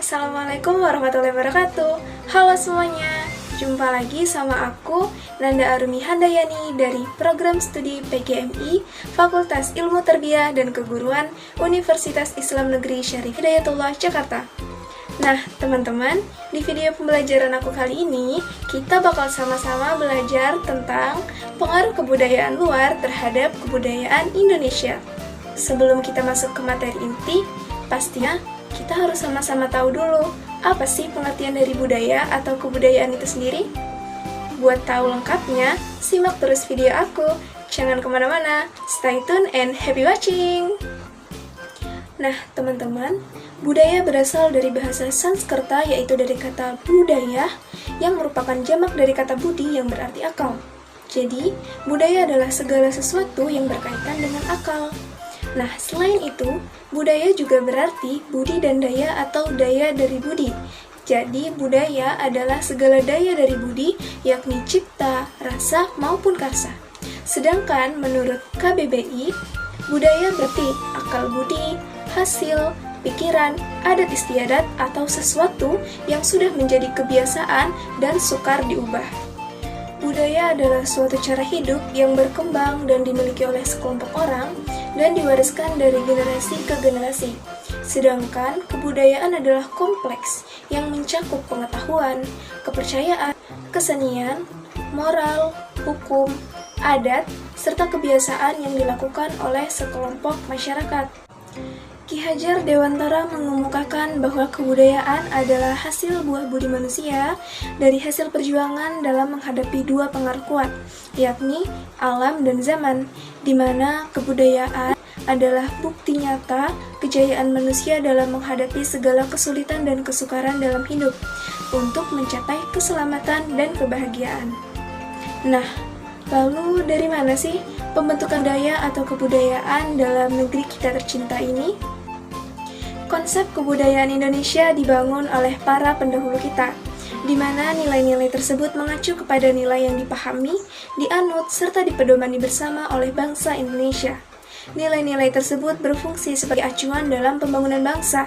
Assalamualaikum warahmatullahi wabarakatuh. Halo semuanya, jumpa lagi sama aku Nanda Arumi Handayani dari Program Studi PGMI Fakultas Ilmu Tarbiyah dan Keguruan Universitas Islam Negeri Syarif Hidayatullah Jakarta. Nah teman-teman, di video pembelajaran aku kali ini kita bakal sama-sama belajar tentang pengaruh kebudayaan luar terhadap kebudayaan Indonesia. Sebelum kita masuk ke materi inti, pastinya kita harus sama-sama tahu dulu apa sih pengertian dari budaya atau kebudayaan itu sendiri. Buat tahu lengkapnya, simak terus video aku. Jangan kemana-mana, stay tune and happy watching! Nah teman-teman, budaya berasal dari bahasa Sanskerta yaitu dari kata budaya yang merupakan jamak dari kata budi yang berarti akal. Jadi, budaya adalah segala sesuatu yang berkaitan dengan akal. Nah, selain itu, budaya juga berarti budi dan daya atau daya dari budi. Jadi, budaya adalah segala daya dari budi, yakni cipta, rasa, maupun karsa. Sedangkan menurut KBBI, budaya berarti akal budi, hasil, pikiran, adat istiadat, atau sesuatu yang sudah menjadi kebiasaan dan sukar diubah. Budaya adalah suatu cara hidup yang berkembang dan dimiliki oleh sekelompok orang dan diwariskan dari generasi ke generasi. Sedangkan kebudayaan adalah kompleks yang mencakup pengetahuan, kepercayaan, kesenian, moral, hukum, adat, serta kebiasaan yang dilakukan oleh sekelompok masyarakat. Ki Hajar Dewantara mengemukakan bahwa kebudayaan adalah hasil buah budi manusia dari hasil perjuangan dalam menghadapi dua pengaruh kuat, yakni alam dan zaman, di mana kebudayaan adalah bukti nyata kejayaan manusia dalam menghadapi segala kesulitan dan kesukaran dalam hidup untuk mencapai keselamatan dan kebahagiaan. Nah, lalu dari mana sih pembentukan budaya atau kebudayaan dalam negeri kita tercinta ini? Konsep kebudayaan Indonesia dibangun oleh para pendahulu kita, di mana nilai-nilai tersebut mengacu kepada nilai yang dipahami, dianut, serta dipedomani bersama oleh bangsa Indonesia. Nilai-nilai tersebut berfungsi sebagai acuan dalam pembangunan bangsa.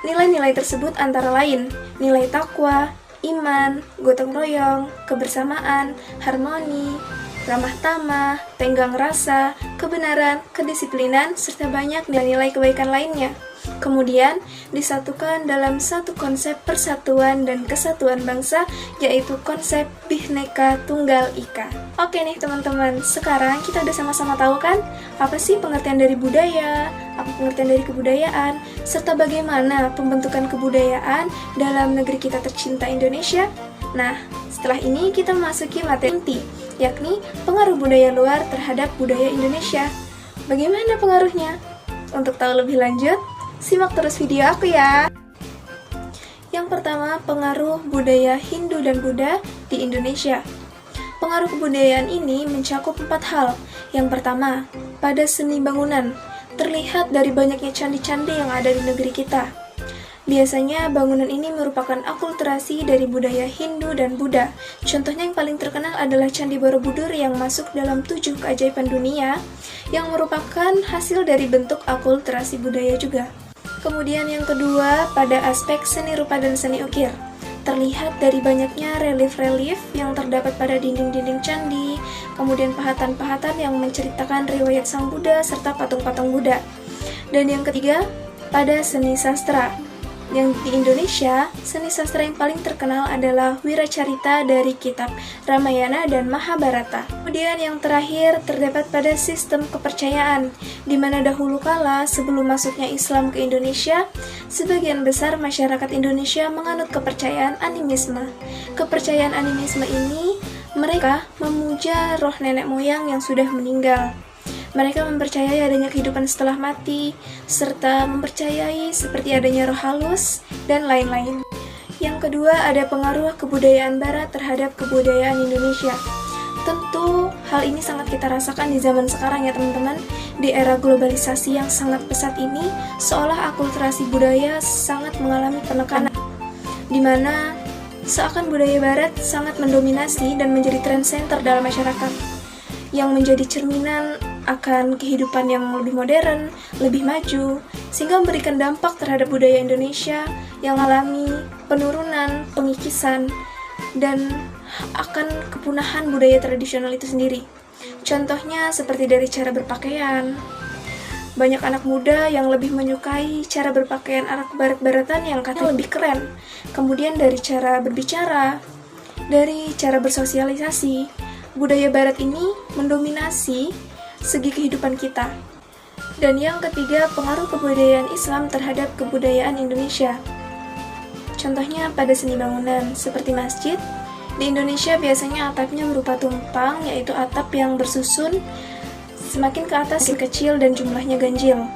Nilai-nilai tersebut antara lain nilai takwa, iman, gotong royong, kebersamaan, harmoni, ramah tamah, tenggang rasa, kebenaran, kedisiplinan, serta banyak nilai-nilai kebaikan lainnya. Kemudian disatukan dalam satu konsep persatuan dan kesatuan bangsa, yaitu konsep Bhinneka Tunggal Ika. Oke nih teman-teman, sekarang kita udah sama-sama tahu kan apa sih pengertian dari budaya, apa pengertian dari kebudayaan, serta bagaimana pembentukan kebudayaan dalam negeri kita tercinta Indonesia. Nah, setelah ini kita masuki materi inti, yakni pengaruh budaya luar terhadap budaya Indonesia. Bagaimana pengaruhnya? Untuk tahu lebih lanjut, simak terus video aku ya. Yang pertama, pengaruh budaya Hindu dan Buddha di Indonesia. Pengaruh kebudayaan ini mencakup 4 hal. Yang pertama, pada seni bangunan, terlihat dari banyaknya candi-candi yang ada di negeri kita. Biasanya bangunan ini merupakan akulturasi dari budaya Hindu dan Buddha. Contohnya yang paling terkenal adalah Candi Borobudur yang masuk dalam 7 keajaiban dunia, yang merupakan hasil dari bentuk akulturasi budaya juga. Kemudian yang kedua, pada aspek seni rupa dan seni ukir. Terlihat dari banyaknya relief-relief yang terdapat pada dinding-dinding candi, kemudian pahatan-pahatan yang menceritakan riwayat Sang Buddha serta patung-patung Buddha. Dan yang ketiga, pada seni sastra. Yang di Indonesia, seni sastra yang paling terkenal adalah Wiracarita dari kitab Ramayana dan Mahabharata. Kemudian yang terakhir terdapat pada sistem kepercayaan, di mana dahulu kala sebelum masuknya Islam ke Indonesia, sebagian besar masyarakat Indonesia menganut kepercayaan animisme. Kepercayaan animisme ini, mereka memuja roh nenek moyang yang sudah meninggal. Mereka mempercayai adanya kehidupan setelah mati, serta mempercayai seperti adanya roh halus, dan lain-lain. Yang kedua, ada pengaruh kebudayaan Barat terhadap kebudayaan Indonesia. Tentu, hal ini sangat kita rasakan di zaman sekarang ya teman-teman. Di era globalisasi yang sangat pesat ini, seolah akulturasi budaya sangat mengalami penekanan, di mana seakan budaya Barat sangat mendominasi dan menjadi trend center dalam masyarakat, yang menjadi cerminan akan kehidupan yang lebih modern, lebih maju, sehingga memberikan dampak terhadap budaya Indonesia yang alami penurunan, pengikisan, dan akan kepunahan budaya tradisional itu sendiri. Contohnya seperti dari cara berpakaian. Banyak anak muda yang lebih menyukai cara berpakaian anak barat-baratan yang katanya lebih keren. Kemudian dari cara berbicara, dari cara bersosialisasi, budaya barat ini mendominasi segi kehidupan kita. Dan yang ketiga, pengaruh kebudayaan Islam terhadap kebudayaan Indonesia. Contohnya pada seni bangunan, seperti masjid. Di Indonesia biasanya atapnya berupa tumpang, yaitu atap yang bersusun semakin ke atas kecil dan jumlahnya ganjil.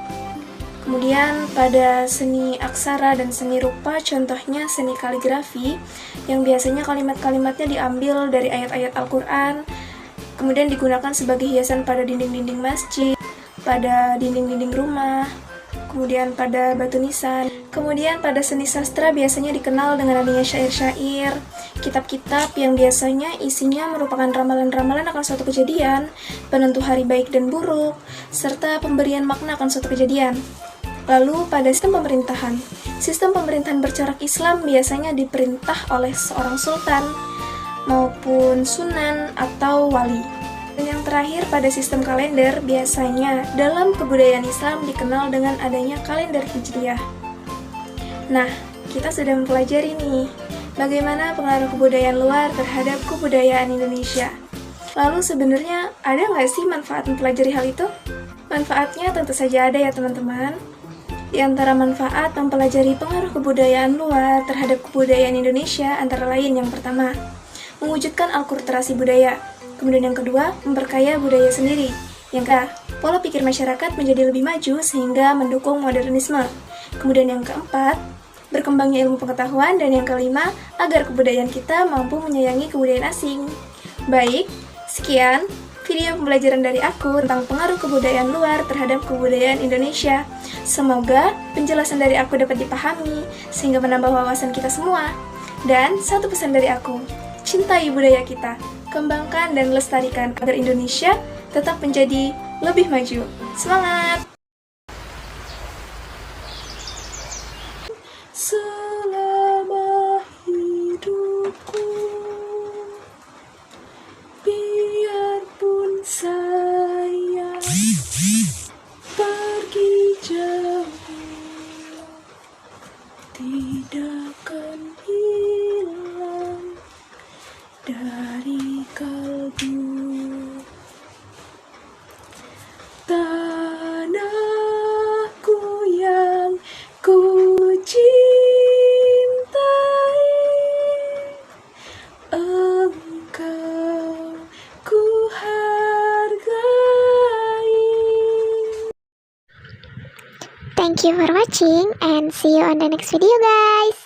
Kemudian pada seni aksara dan seni rupa, contohnya seni kaligrafi, yang biasanya kalimat-kalimatnya diambil dari ayat-ayat Al-Quran, kemudian digunakan sebagai hiasan pada dinding-dinding masjid, pada dinding-dinding rumah, kemudian pada batu nisan. Kemudian pada seni sastra biasanya dikenal dengan adanya syair-syair, kitab-kitab yang biasanya isinya merupakan ramalan-ramalan akan suatu kejadian, penentu hari baik dan buruk, serta pemberian makna akan suatu kejadian. Lalu pada sistem pemerintahan bercorak Islam biasanya diperintah oleh seorang sultan maupun sunan atau wali. Dan yang terakhir pada sistem kalender, biasanya dalam kebudayaan Islam dikenal dengan adanya kalender Hijriah. Nah, kita sudah mempelajari nih, bagaimana pengaruh kebudayaan luar terhadap kebudayaan Indonesia. Lalu sebenarnya ada nggak sih manfaat mempelajari hal itu? Manfaatnya tentu saja ada ya teman-teman. Di antara manfaat mempelajari pengaruh kebudayaan luar terhadap kebudayaan Indonesia antara lain yang pertama, mewujudkan akulturasi budaya. Kemudian yang kedua, memperkaya budaya sendiri. Yang ketiga, pola pikir masyarakat menjadi lebih maju sehingga mendukung modernisme. Kemudian yang keempat, berkembangnya ilmu pengetahuan. Dan yang kelima, agar kebudayaan kita mampu menyayangi kebudayaan asing. Baik, sekian video pembelajaran dari aku tentang pengaruh kebudayaan luar terhadap kebudayaan Indonesia. Semoga penjelasan dari aku dapat dipahami sehingga menambah wawasan kita semua. Dan satu pesan dari aku, cintai budaya kita, kembangkan dan lestarikan agar Indonesia tetap menjadi lebih maju. Semangat! Selama hidupku, biarpun saya pergi jauh, tidak akan hilang dari kalbu. Tanahku yang ku cintai, engkau ku hargai. Thank you for watching and see you on the next video guys.